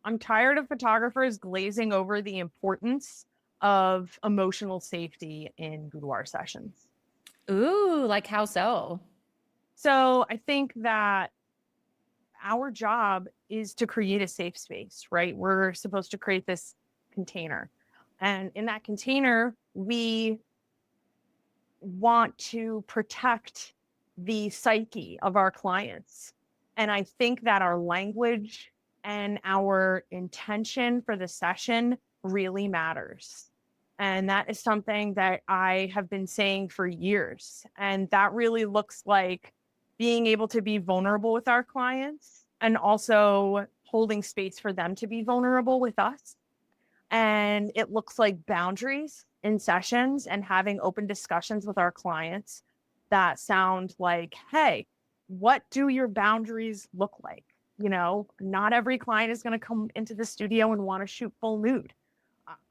I'm tired of photographers glazing over the importance of emotional safety in boudoir sessions. Ooh, like how so? So I think that our job is to create a safe space, right? We're supposed to create this container. And in that container, we want to protect the psyche of our clients. And I think that our language and our intention for the session really matters. And that is something that I have been saying for years. And that really looks like being able to be vulnerable with our clients and also holding space for them to be vulnerable with us. And it looks like boundaries in sessions and having open discussions with our clients that sound like, hey, what do your boundaries look like? You know, not every client is going to come into the studio and want to shoot full nude.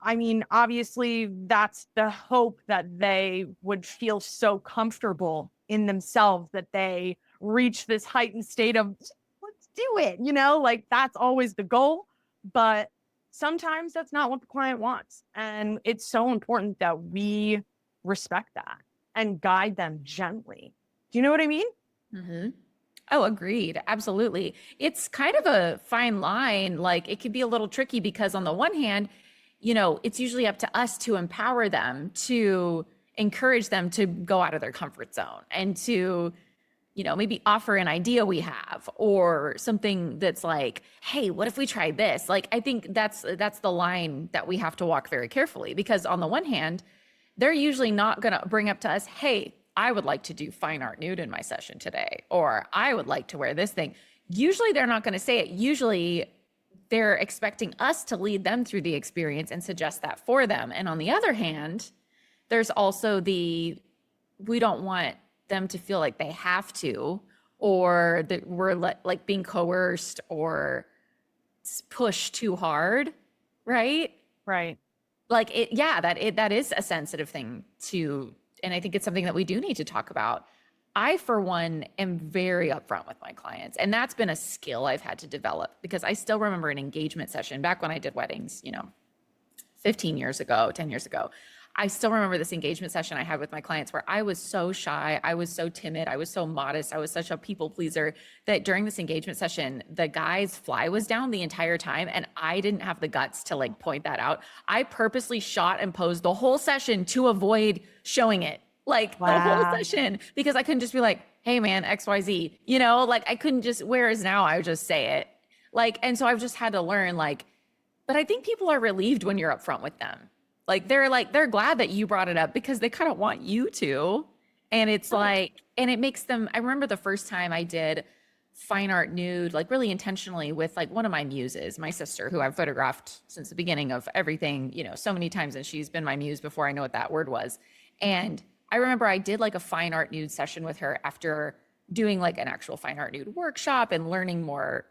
I mean, obviously, that's the hope that they would feel so comfortable in themselves that they reach this heightened state of, let's do it, you know, like that's always the goal. But sometimes that's not what the client wants. And it's so important that we respect that and guide them gently. Do you know what I mean? Hmm. Oh, agreed. Absolutely. It's kind of a fine line. Like it could be a little tricky because on the one hand, it's usually up to us to empower them, to encourage them to go out of their comfort zone and to, maybe offer an idea we have or something that's like, hey, what if we tried this? Like, I think that's the line that we have to walk very carefully because on the one hand, they're usually not going to bring up to us, hey, I would like to do fine art nude in my session today, or I would like to wear this thing. Usually they're not going to say it. Usually they're expecting us to lead them through the experience and suggest that for them. And on the other hand, there's also we don't want them to feel like they have to, or that we're like being coerced or pushed too hard, right? Right. Like that is a sensitive thing to, and I think it's something that we do need to talk about. I, for one, am very upfront with my clients, and that's been a skill I've had to develop because I still remember an engagement session back when I did weddings, 15 years ago, 10 years ago. I still remember this engagement session I had with my clients where I was so shy, I was so timid, I was so modest, I was such a people pleaser that during this engagement session, the guy's fly was down the entire time and I didn't have the guts to like point that out. I purposely shot and posed the whole session to avoid showing it, like the whole Wow. session, because I couldn't just be like, hey man, XYZ, like I couldn't just, whereas now I would just say it. Like, and so I've just had to learn like, but I think people are relieved when you're upfront with them. They're glad that you brought it up because they kind of want you to. And it's like, and it makes them, I remember the first time I did fine art nude, like really intentionally with like one of my muses, my sister, who I've photographed since the beginning of everything, so many times. And she's been my muse before I know what that word was. And I remember I did like a fine art nude session with her after doing like an actual fine art nude workshop and learning more,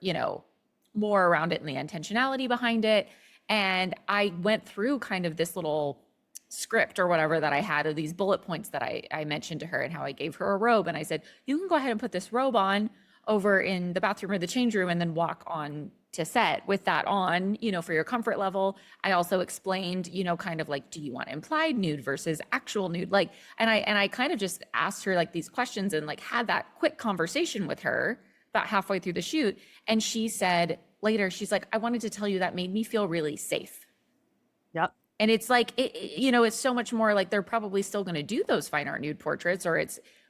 more around it and the intentionality behind it. And I went through kind of this little script or whatever that I had of these bullet points that I mentioned to her and how I gave her a robe. And I said, you can go ahead and put this robe on over in the bathroom or the change room and then walk on to set with that on, for your comfort level. I also explained, kind of like, do you want implied nude versus actual nude? Like, and I kind of just asked her like these questions and like had that quick conversation with her about halfway through the shoot. And she said later, she's like, I wanted to tell you that made me feel really safe. Yep. And it's like, it's so much more like they're probably still going to do those fine art nude portraits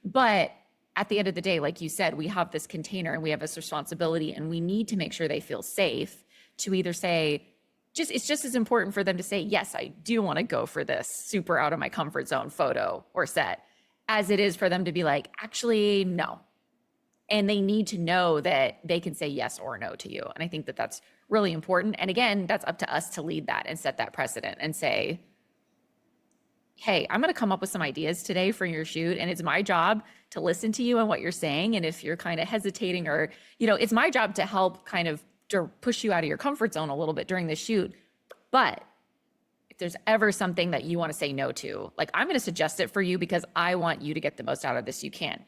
but at the end of the day, like you said, we have this container and we have this responsibility and we need to make sure they feel safe to either say, it's just as important for them to say, yes, I do want to go for this super out of my comfort zone photo or set as it is for them to be like, actually, no. And they need to know that they can say yes or no to you. And I think that that's really important. And again, that's up to us to lead that and set that precedent and say, hey, I'm going to come up with some ideas today for your shoot. And it's my job to listen to you and what you're saying. And if you're kind of hesitating or, it's my job to help kind of to push you out of your comfort zone a little bit during the shoot. But if there's ever something that you want to say no to, like I'm going to suggest it for you because I want you to get the most out of this you can.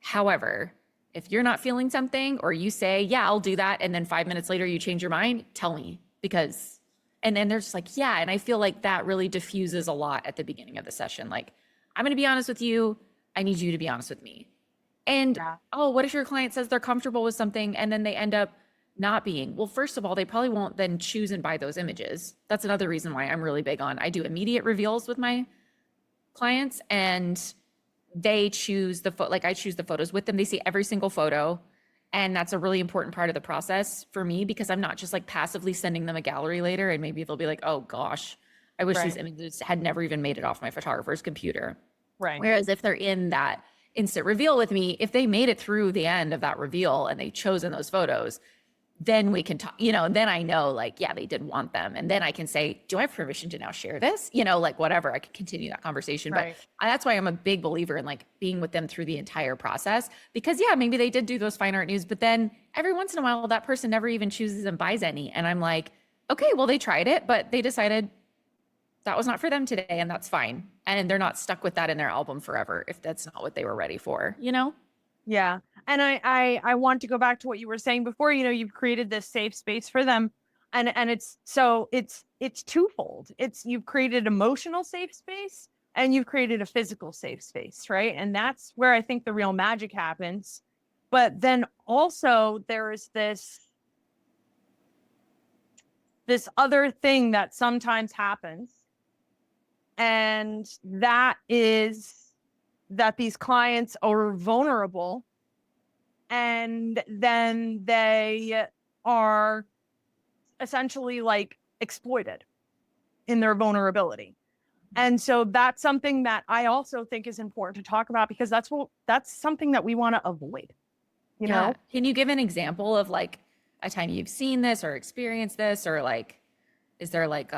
However, if you're not feeling something or you say, yeah, I'll do that, and then 5 minutes later you change your mind, tell me. because, and then they're just like, yeah. And I feel like that really diffuses a lot at the beginning of the session. Like, I'm going to be honest with you. I need you to be honest with me. And Yeah. oh, what if your client says they're comfortable with something and then they end up not being? Well, first of all, they probably won't then choose and buy those images. That's another reason why I'm really big on, I do immediate reveals with my clients, and they choose the like I choose the photos with them. They see every single photo. And that's a really important part of the process for me, because I'm not just like passively sending them a gallery later and maybe they'll be like, oh gosh, I wish these Right. images had never even made it off my photographer's computer. Right. Whereas if they're in that instant reveal with me, if they made it through the end of that reveal and they chosen those photos, then we can talk, then I know like, yeah, they did want them. And then I can say, do I have permission to now share this? Like whatever, I could continue that conversation. Right. But that's why I'm a big believer in like being with them through the entire process, because yeah, maybe they did do those fine art nudes, but then every once in a while that person never even chooses and buys any. And I'm like, okay, well, they tried it, but they decided that was not for them today, and that's fine. And they're not stuck with that in their album forever if that's not what they were ready for, Yeah. And I want to go back to what you were saying before. You've created this safe space for them. And it's twofold. You've created emotional safe space and you've created a physical safe space, right? And that's where I think the real magic happens. But then also there is this other thing that sometimes happens. And that is that these clients are vulnerable, and then they are essentially like exploited in their vulnerability. And so that's something that I also think is important to talk about, because that's something that we want to avoid, know? Can you give an example of like a time you've seen this or experienced this, or like, is there like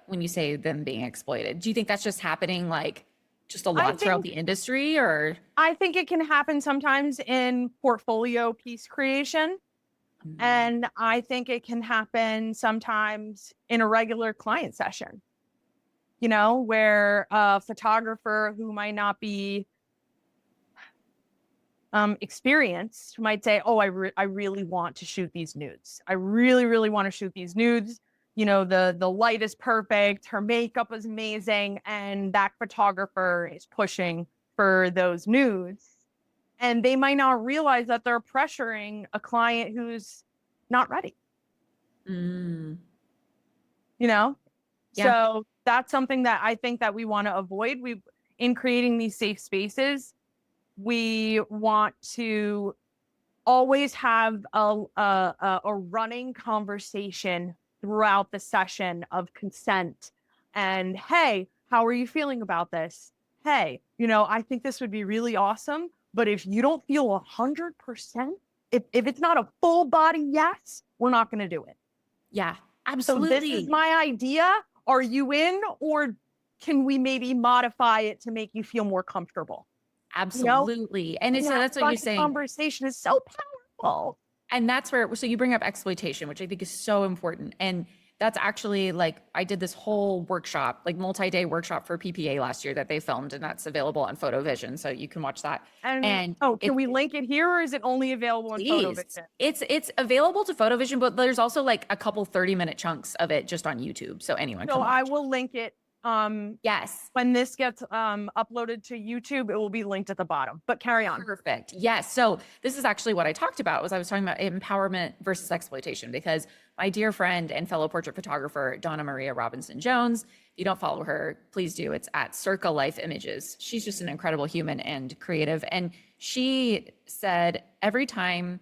when you say them being exploited, do you think that's just happening like just a lot throughout the industry? Or I think it can happen sometimes in portfolio piece creation. And I think it can happen sometimes in a regular client session, where a photographer who might not be experienced might say, oh, I really want to shoot these nudes. I really, really want to shoot these nudes. The light is perfect. Her makeup is amazing. And that photographer is pushing for those nudes. And they might not realize that they're pressuring a client who's not ready. Yeah. So that's something that I think that we want to avoid. In creating these safe spaces, we want to always have a running conversation throughout the session of consent. And hey, how are you feeling about this? Hey, I think this would be really awesome. But if you don't feel 100%, if it's not a full body yes, we're not going to do it. Yeah, absolutely. So this is my idea. Are you in, or can we maybe modify it to make you feel more comfortable? Absolutely. And that's what you're saying. Conversation is so powerful. And that's where, so you bring up exploitation, which I think is so important. And that's actually like, I did this whole workshop, like multi-day workshop for PPA last year that they filmed, and that's available on PhotoVision. So you can watch that. And can we link it here, or is it only available on PhotoVision? It's available to PhotoVision, but there's also like a couple 30-minute chunks of it just on YouTube. So anyone can watch. I will link it. Yes. When this gets uploaded to YouTube, it will be linked at the bottom, but carry on. Perfect. Yes. So this is actually what I talked about. I was talking about empowerment versus exploitation, because my dear friend and fellow portrait photographer, Donna Maria Robinson Jones, if you don't follow her, please do. It's at Circa Life Images. She's just an incredible human and creative. And she said, every time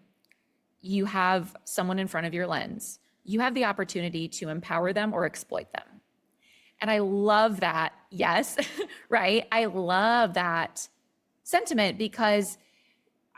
you have someone in front of your lens, you have the opportunity to empower them or exploit them. And I love that. Yes, right. I love that sentiment, because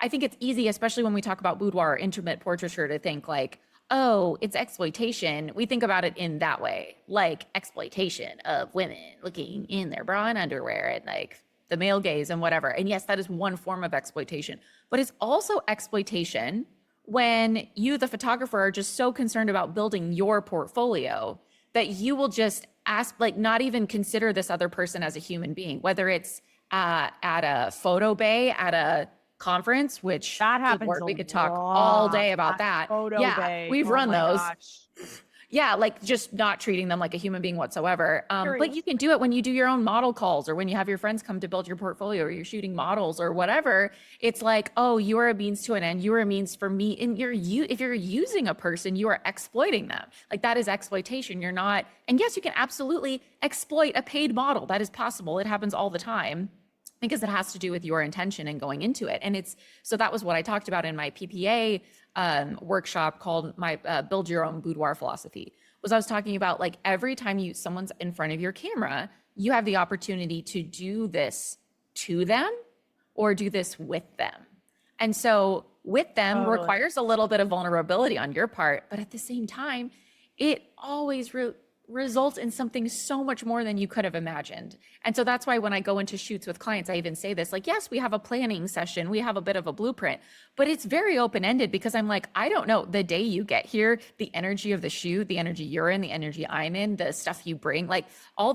I think it's easy, especially when we talk about boudoir or intimate portraiture, to think like, oh, it's exploitation. We think about it in that way, like exploitation of women looking in their bra and underwear and like the male gaze and whatever. And yes, that is one form of exploitation, but it's also exploitation when you, the photographer, are just so concerned about building your portfolio that you will just ask, like, not even consider this other person as a human being, whether it's at a photo bay, at a conference, which that happens. We could talk all day about that. Photo bay. We've run those. Gosh. Yeah, like just not treating them like a human being whatsoever. But you can Seriously. do it when you do your own model calls or when you have your friends come to build your portfolio or you're shooting models or whatever. It's like, oh, you are a means to an end. You are a means for me. And if you're using a person, you are exploiting them. Like that is exploitation. You're not. And yes, you can absolutely exploit a paid model. That is possible. It happens all the time because it has to do with your intention and going into it. And so that was what I talked about in my PPA workshop called my build your own boudoir philosophy. Was I was talking about like every time someone's in front of your camera, you have the opportunity to do this to them or do this with them. And so with them requires a little bit of vulnerability on your part, but at the same time, it always results in something so much more than you could have imagined. And so that's why when I go into shoots with clients, I even say this, like, yes, we have a planning session, we have a bit of a blueprint, but it's very open-ended because I'm like, I don't know, the day you get here, the energy of the shoot, the energy you're in, the energy I'm in, the stuff you bring, like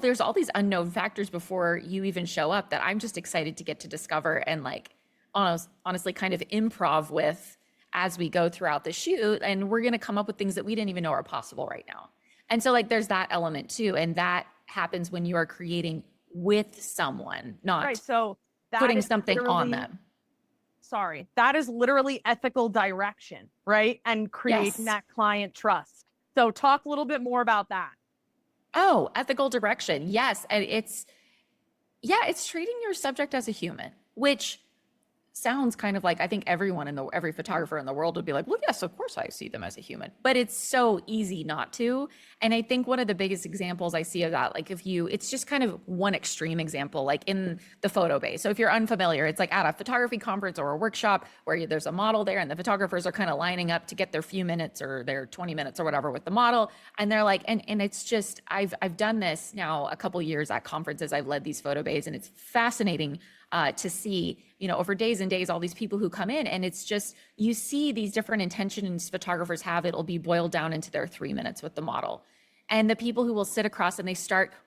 there's all these unknown factors before you even show up that I'm just excited to get to discover and like honestly kind of improv with as we go throughout the shoot. And we're going to come up with things that we didn't even know are possible right now. And so like there's that element too. And that happens when you are creating with someone, not Right. So putting something on them. Sorry, that is literally ethical direction, right? And creating Yes. that client trust. So talk a little bit more about that. Oh, ethical direction. Yes. And it's treating your subject as a human, which sounds kind of like I think every photographer in the world would be like, well, yes, of course I see them as a human, but it's so easy not to. And I think one of the biggest examples I see of that, like it's just kind of one extreme example, like in the photo bay. So if you're unfamiliar, it's like at a photography conference or a workshop where there's a model there and the photographers are kind of lining up to get their few minutes or their 20 minutes or whatever with the model. And they're like, and it's just, I've done this now a couple years at conferences. I've led these photo bays and it's fascinating to see, over days and days, all these people who come in and it's just, you see these different intentions photographers have, it'll be boiled down into their 3 minutes with the model. And the people who will sit across and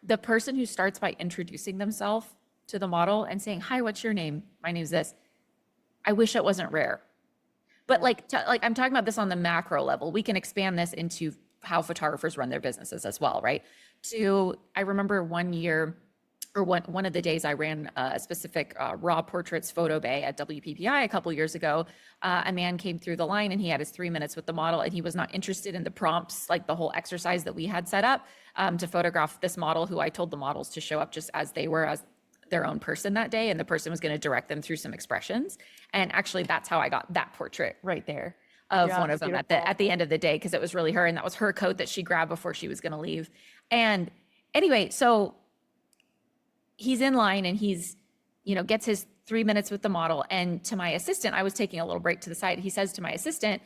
the person who starts by introducing themselves to the model and saying, hi, what's your name? My name's this. I wish it wasn't rare. But like I'm talking about this on the macro level. We can expand this into how photographers run their businesses as well, right? I remember one year, or one of the days I ran a specific raw portraits photo bay at WPPI a couple years ago, a man came through the line and he had his 3 minutes with the model and he was not interested in the prompts, like the whole exercise that we had set up to photograph this model who I told the models to show up just as they were, as their own person that day. And the person was going to direct them through some expressions. And actually that's how I got that portrait right there of one of them at the end of the day, because it was really her. And that was her coat that she grabbed before she was going to leave. And anyway, so he's in line and he's, gets his 3 minutes with the model. And to my assistant, I was taking a little break to the side. He says to my assistant,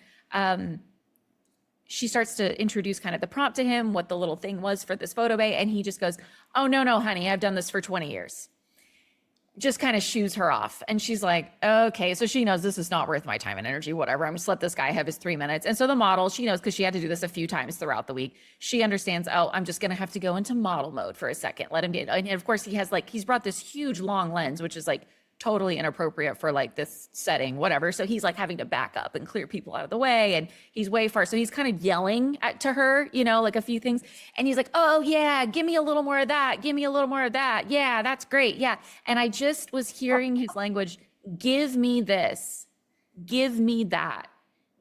she starts to introduce kind of the prompt to him, what the little thing was for this photo bay. And he just goes, oh, no, honey, I've done this for 20 years. Just kind of shoos her off. And she's like, okay, so she knows this is not worth my time and energy, whatever. I'm just let this guy have his 3 minutes. And so the model, she knows because she had to do this a few times throughout the week. She understands, oh, I'm just going to have to go into model mode for a second. Let him get, and of course he's brought this huge long lens, which is like totally inappropriate for like this setting, whatever. So he's like having to back up and clear people out of the way. And he's way far. So he's kind of yelling to her, like a few things. And he's like, oh yeah, give me a little more of that. Give me a little more of that. Yeah, that's great. Yeah. And I just was hearing his language, give me this, give me that,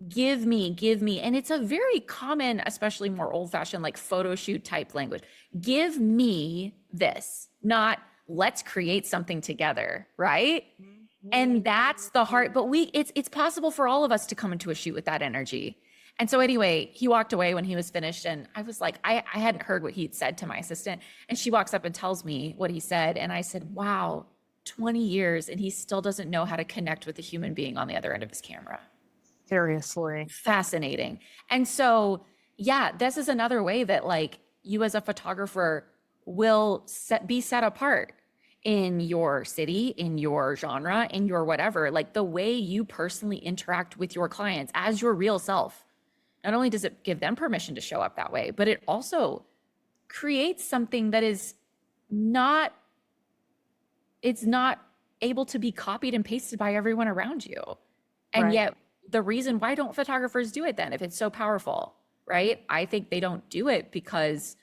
give me. And it's a very common, especially more old fashioned, like photo shoot type language. Give me this, not let's create something together, right? Mm-hmm. And that's the heart. But it's possible for all of us to come into a shoot with that energy. And so anyway, he walked away when he was finished. And I was like, I hadn't heard what he'd said to my assistant. And she walks up and tells me what he said. And I said, wow, 20 years. And he still doesn't know how to connect with a human being on the other end of his camera. Seriously. Fascinating. And so, yeah, this is another way that like you as a photographer will be set apart in your city, in your genre, in your whatever, like the way you personally interact with your clients as your real self. Not only does it give them permission to show up that way, but it also creates something that it's not able to be copied and pasted by everyone around you. And yet the reason, why don't photographers do it then if it's so powerful? right? I think they don't do it because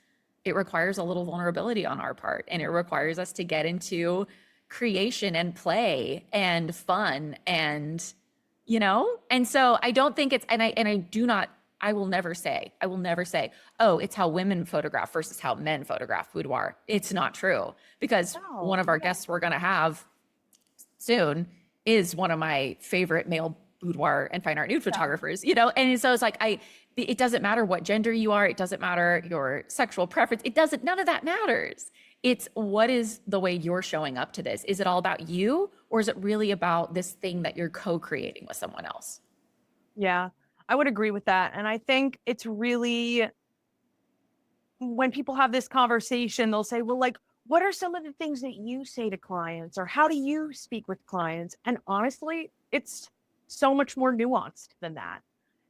it requires a little vulnerability on our part, and it requires us to get into creation and play and fun and, and so I don't think it's, and I do not, I will never say, oh, it's how women photograph versus how men photograph boudoir. It's not true, because one No. of our guests we're going to have soon is one of my favorite male boudoir and fine art nude photographers, and so it's like, it doesn't matter what gender you are. It doesn't matter your sexual preference. None of that matters. It's what is the way you're showing up to this? Is it all about you, or is it really about this thing that you're co-creating with someone else? Yeah, I would agree with that. And I think it's really, when people have this conversation, they'll say, well, like, what are some of the things that you say to clients, or how do you speak with clients? And honestly, it's so much more nuanced than that.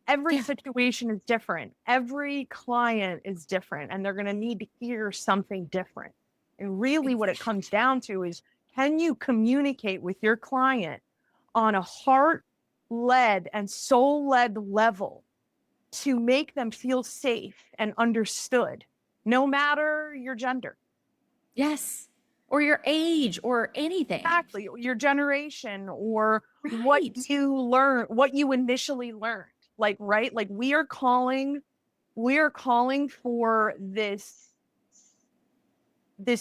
Every Yeah. situation is different. Every client is different, and they're going to need to hear something different. And really, what it comes down to is, can you communicate with your client on a heart led and soul led level to make them feel safe and understood, no matter your gender? Yes. Or your age or anything. Exactly. Your generation, or what Right. you learn, what you initially learned. Like, right? Like, we are calling for this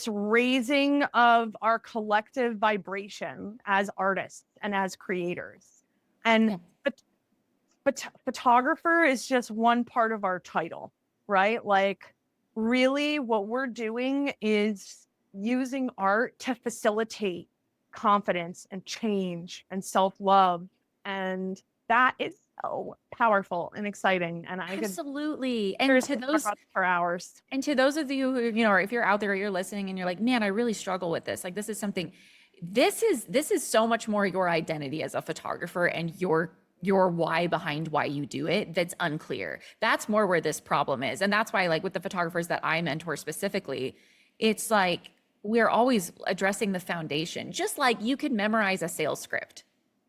raising of our collective vibration as artists and as creators. And Yeah. but photographer is just one part of our title, right? Like, really what we're doing is using art to facilitate confidence and change and self-love, and that is so powerful and exciting, and I could Absolutely. And seriously talk about this for hours. to those of you who, or if you're out there, you're listening and you're like, man, I really struggle with this. Like, this is something, this is so much more your identity as a photographer and your why behind why you do it that's unclear. That's more where this problem is. And that's why, like, with the photographers that I mentor specifically, it's like we're always addressing the foundation. Just like you can memorize a sales script.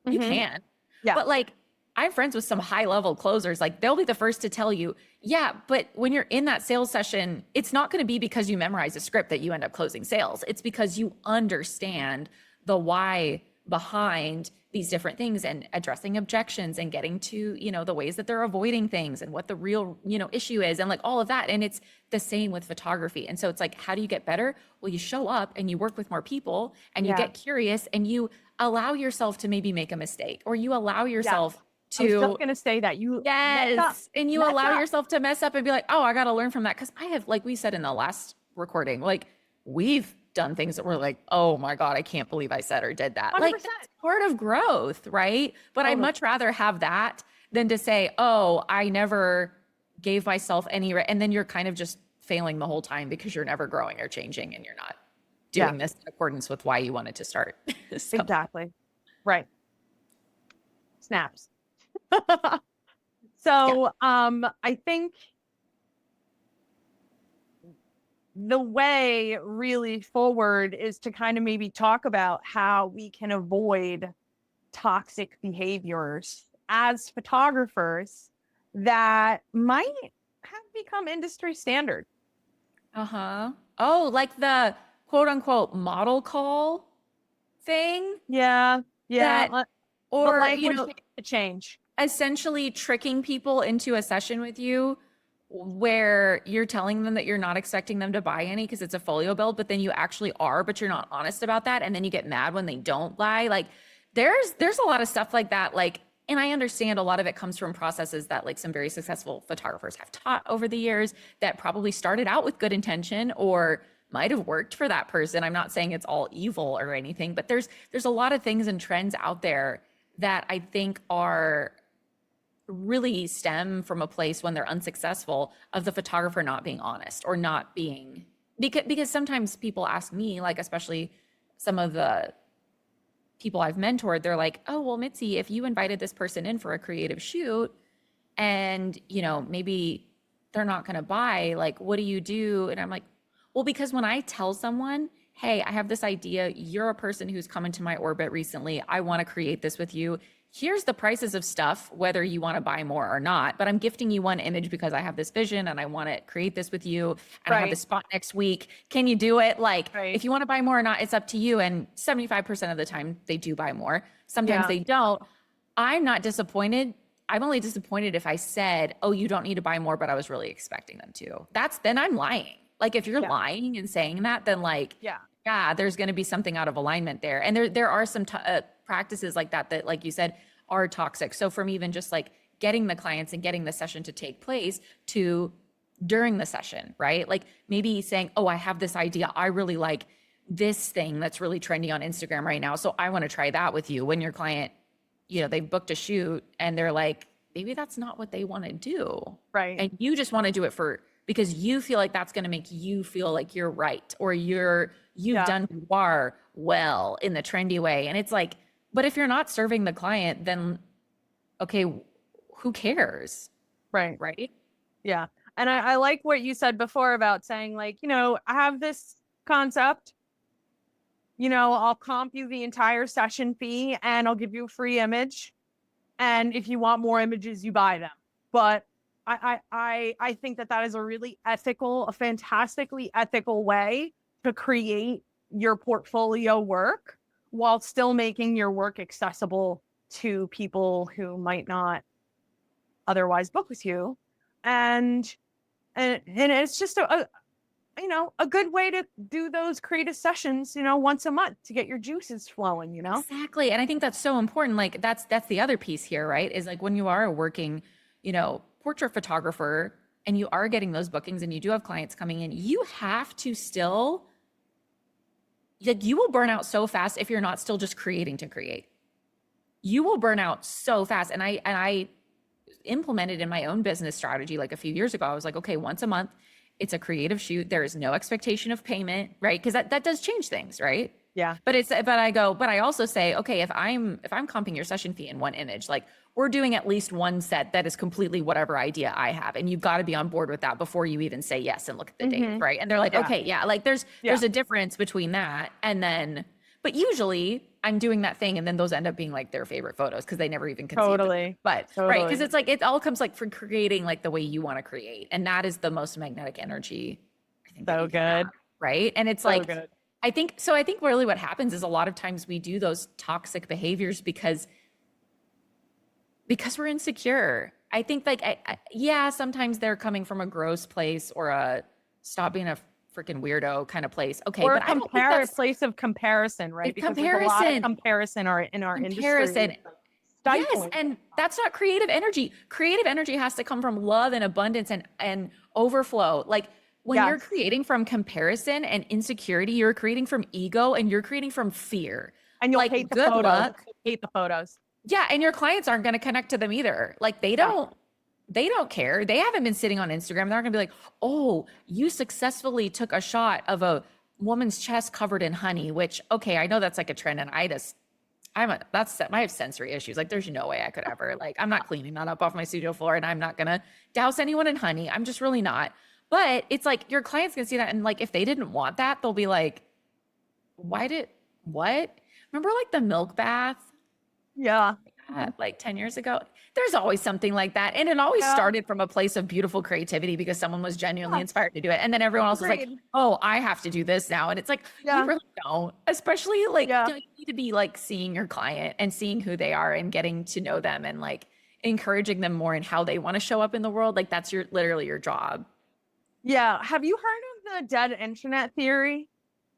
You Mm-hmm. can. Yeah. But like, I'm friends with some high level closers. Like, they'll be the first to tell you, yeah, but when you're in that sales session, it's not going to be because you memorize a script that you end up closing sales. It's because you understand the why behind these different things and addressing objections and getting to, the ways that they're avoiding things and what the real, issue is, and like all of that. And it's the same with photography. And so it's like, how do you get better? Well, you show up and you work with more people and you Yeah. get curious and you allow yourself to maybe make a mistake, or you allow yourself I was just to, going to say that you mess up, yes, and you mess allow up. yourself to mess up and be like, oh, I got to learn from that. Cause I have, like we said in the last recording, like, we've done things that we're like, oh my God, I can't believe I said or did that. 100%. Like, that's part of growth, right? But I'd Totally. much rather have that than to say, oh, I never gave myself any, and then you're kind of just failing the whole time because you're never growing or changing and you're not doing this in accordance with why you wanted to start. So, Exactly. Right. Snaps. So, I think the way really forward is to kind of maybe talk about how we can avoid toxic behaviors as photographers that might have become industry standard. uh-huh. Oh, like the quote unquote model call thing Yeah. Yeah. that, The or, language needs to change. essentially tricking people into a session with you where you're telling them that you're not expecting them to buy any because it's a folio build, but then you actually are, but you're not honest about that. And then you get mad when they don't buy. Like, there's a lot of stuff like that. Like, and I understand a lot of it comes from processes that like some very successful photographers have taught over the years that probably started out with good intention or might have worked for that person. I'm not saying it's all evil or anything, but there's a lot of things and trends out there that I think are really stem from a place when they're unsuccessful of the photographer not being honest or not being, because sometimes people ask me, like, especially some of the people I've mentored, they're like, oh, well, Mitzi, if you invited this person in for a creative shoot and, maybe they're not going to buy, like, what do you do? And I'm like, well, because when I tell someone, hey, I have this idea, you're a person who's come into my orbit recently, I want to create this with you, here's the prices of stuff, whether you want to buy more or not, but I'm gifting you one image because I have this vision and I want to create this with you. And I have this spot next week. Can you do it? Like, if you want to buy more or not, it's up to you. And 75% of the time they do buy more. Sometimes they don't. I'm not disappointed. I'm only disappointed if I said, oh, you don't need to buy more, but I was really expecting them to. Then I'm lying. Like, if you're lying and saying that, then like, yeah, there's going to be something out of alignment there. And there are some practices like that, like you said, are toxic. So from even just like getting the clients and getting the session to take place to during the session, right? Like maybe saying, oh, I have this idea. I really like this thing that's really trendy on Instagram right now. So I want to try that with you. When your client, you know, they've booked a shoot and they're like, maybe that's not what they want to do. Right. And you just want to do it because you feel like that's going to make you feel like you're right, or you've done boudoir well in the trendy way. And it's like, but if you're not serving the client, then okay, who cares? Right. Right. Yeah. And I like what you said before about saying like, you know, I have this concept, you know, I'll comp you the entire session fee and I'll give you a free image. And if you want more images, you buy them. But I think that is a really ethical, a fantastically ethical way to create your portfolio work while still making your work accessible to people who might not otherwise book with you. And it's just a you know, a good way to do those creative sessions, you know, once a month to get your juices flowing, you know? Exactly. And I think that's so important. Like that's the other piece here, right? Is like when you are a working, you know, portrait photographer and you are getting those bookings and you do have clients coming in, you have to still, like, you will burn out so fast if you're not still just creating to create. You will burn out so fast. And I implemented in my own business strategy like a few years ago. I was like, okay, once a month, it's a creative shoot. There is no expectation of payment, right? Because that does change things, right? Yeah. But I also say, okay, if I'm comping your session fee in one image, like we're doing at least one set that is completely whatever idea I have. And you've got to be on board with that before you even say yes and look at the date, right? And they're like, okay, yeah, like there's a difference between that. And then, but usually I'm doing that thing and then those end up being like their favorite photos because they never even conceived them. But right, because it's like it all comes like from creating like the way you want to create. And that is the most magnetic energy, I think. So good. Have, right. And it's so like good. I think really what happens is a lot of times we do those toxic behaviors because we're insecure. I think like, yeah, sometimes they're coming from a gross place or a stop being a freaking weirdo kind of place. Okay. Or but I don't think that's a place of comparison, right? Because comparison. there's a lot of comparison in our industry. Yes. And that's not creative energy. Creative energy has to come from love and abundance and overflow. Like, when you're creating from comparison and insecurity, you're creating from ego and you're creating from fear. And you'll like, hate the good photos. luck. Hate the photos. Yeah. And your clients aren't going to connect to them either. Like they don't care. They haven't been sitting on Instagram. They're not going to be like, oh, you successfully took a shot of a woman's chest covered in honey, which, okay, I know that's like a trend. And I have sensory issues. Like there's no way I could ever, like, I'm not cleaning that up off my studio floor and I'm not going to douse anyone in honey. I'm just really not. But it's like your clients can see that. And like, if they didn't want that, they'll be like, what? Remember like the milk bath? Yeah. Like 10 years ago, there's always something like that. And it always started from a place of beautiful creativity because someone was genuinely inspired to do it. And then everyone else was like, oh, I have to do this now. And it's like, you really don't, especially like, you need to be like seeing your client and seeing who they are and getting to know them and like encouraging them more in how they want to show up in the world. Like that's literally your job. Yeah. Have you heard of the dead internet theory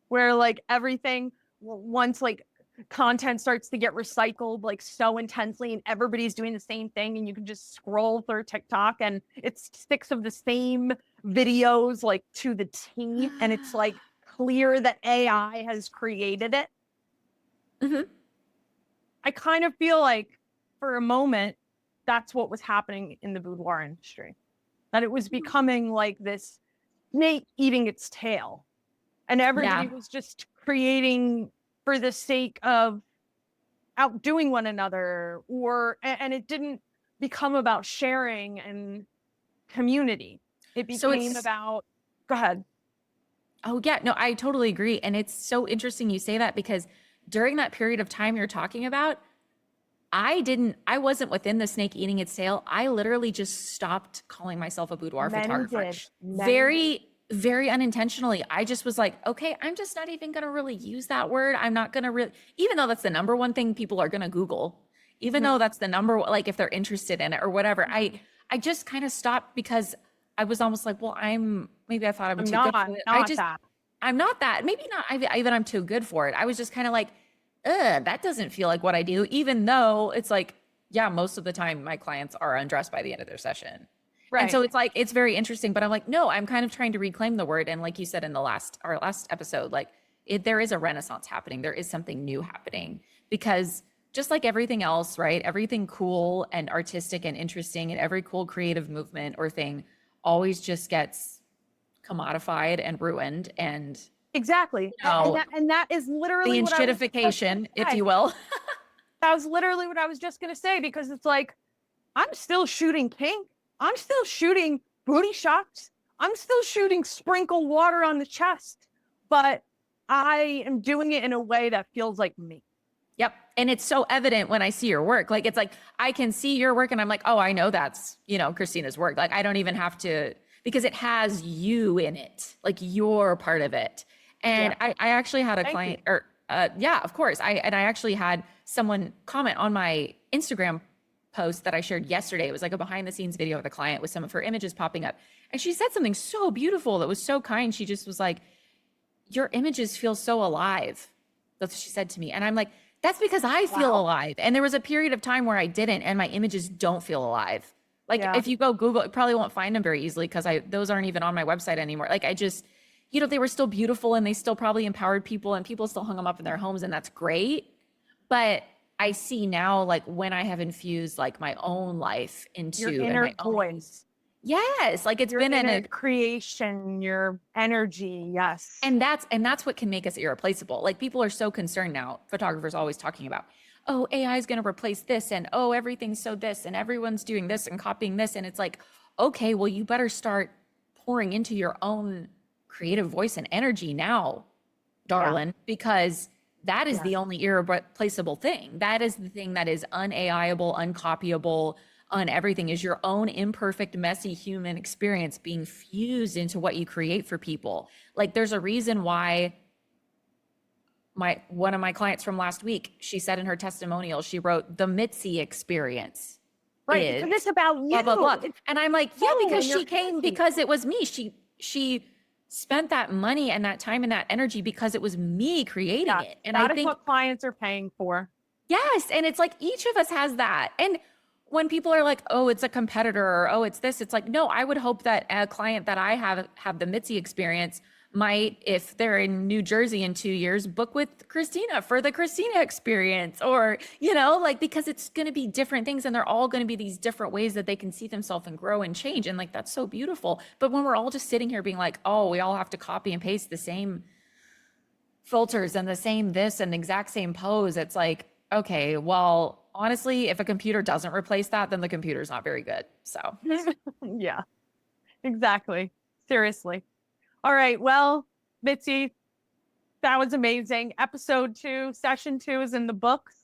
where like everything once like content starts to get recycled like so intensely and everybody's doing the same thing and you can just scroll through TikTok and it's sticks of the same videos like to the T and it's like clear that AI has created it. I kind of feel like for a moment that's what was happening in the boudoir industry. That it was becoming like this snake eating its tail. And everybody was just creating for the sake of outdoing one another, and it didn't become about sharing and community. It became about, go ahead. Oh yeah, no, I totally agree. And it's so interesting you say that because during that period of time you're talking about, I wasn't within the snake eating its tail. I literally just stopped calling myself a boudoir Many photographer. did. Many Very, very unintentionally. I just was like, okay, I'm just not even going to really use that word. I'm not going to really, even though that's the number one thing people are going to Google, even though that's the number, like if they're interested in it or whatever. I just kind of stopped because I was almost like, well, maybe I thought I'm I'm too good for it. not that. I'm not that. Maybe not even I'm too good for it. I was just kind of like, that doesn't feel like what I do, even though it's like, yeah, most of the time my clients are undressed by the end of their session. Right. And so it's like, it's very interesting, but I'm like, no, I'm kind of trying to reclaim the word. And like you said in our last episode, like there is a renaissance happening. There is something new happening because just like everything else, right? Everything cool and artistic and interesting and every cool creative movement or thing always just gets commodified and ruined. And Exactly. And that is literally the what I was enshittification, if say. you will. That was literally what I was just going to say, because it's like, I'm still shooting kink. I'm still shooting booty shots. I'm still shooting sprinkle water on the chest, but I am doing it in a way that feels like me. Yep. And it's so evident when I see your work. Like, it's like, I can see your work and I'm like, oh, I know that's, Christina's work. Like, I don't even have to, because it has you in it. Like, you're part of it. And I actually had a client yeah, of course. I actually had someone comment on my Instagram post that I shared yesterday. It was like a behind the scenes video of a client with some of her images popping up. And she said something so beautiful that was so kind. She just was like, your images feel so alive. That's what she said to me. And I'm like, that's because I feel alive. And there was a period of time where I didn't, and my images don't feel alive. Like if you go Google, you probably won't find them very easily because those aren't even on my website anymore. Like I just, they were still beautiful and they still probably empowered people and people still hung them up in their homes, and that's great. But I see now, like when I have infused like my own life into your inner voice. Yes, like it's your been inner creation, your energy. Yes. And that's what can make us irreplaceable. Like people are so concerned now, photographers always talking about, oh, AI is going to replace this, and oh, everything's so this, and everyone's doing this and copying this. And it's like, okay, well, you better start pouring into your own creative voice and energy now, darling, because that is the only irreplaceable thing. That is the thing that is unAIable, uncopyable, everything is your own imperfect, messy human experience being fused into what you create for people. Like there's a reason why one of my clients from last week, she said in her testimonial, she wrote the Mitzi experience. Right. Because it's about you. Blah, blah, blah. And I'm like, yeah, because she came because it was me. She spent that money and that time and that energy because it was me creating it. And I think what clients are paying for. Yes. And it's like each of us has that. And when people are like, oh, it's a competitor, or oh, it's this, it's like, no, I would hope that a client that I have the Mitzi experience might, if they're in New Jersey in 2 years, book with Christina for the Christina experience, or, like, because it's going to be different things and they're all going to be these different ways that they can see themselves and grow and change. And like, that's so beautiful. But when we're all just sitting here being like, oh, we all have to copy and paste the same filters and the same this and the exact same pose, it's like, okay, well, honestly, if a computer doesn't replace that, then the computer's not very good. So yeah, exactly. Seriously. All right. Well, Mitzi, that was amazing. Episode 2, session 2 is in the books.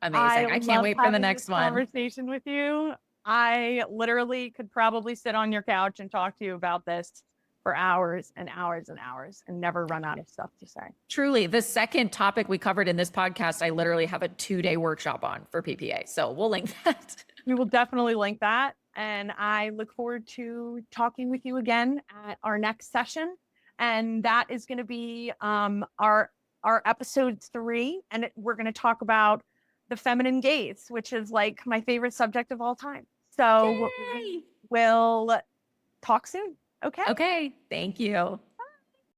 Amazing. I can't wait for the next one. Conversation with you. I literally could probably sit on your couch and talk to you about this for hours and hours and hours and never run out of stuff to say. Truly, the second topic we covered in this podcast, I literally have a 2-day workshop on for PPA. So we'll link that. We will definitely link that. And I look forward to talking with you again at our next session. And that is going to be our episode 3. And we're going to talk about the feminine gaze, which is like my favorite subject of all time. So we'll talk soon. Okay. Okay. Thank you.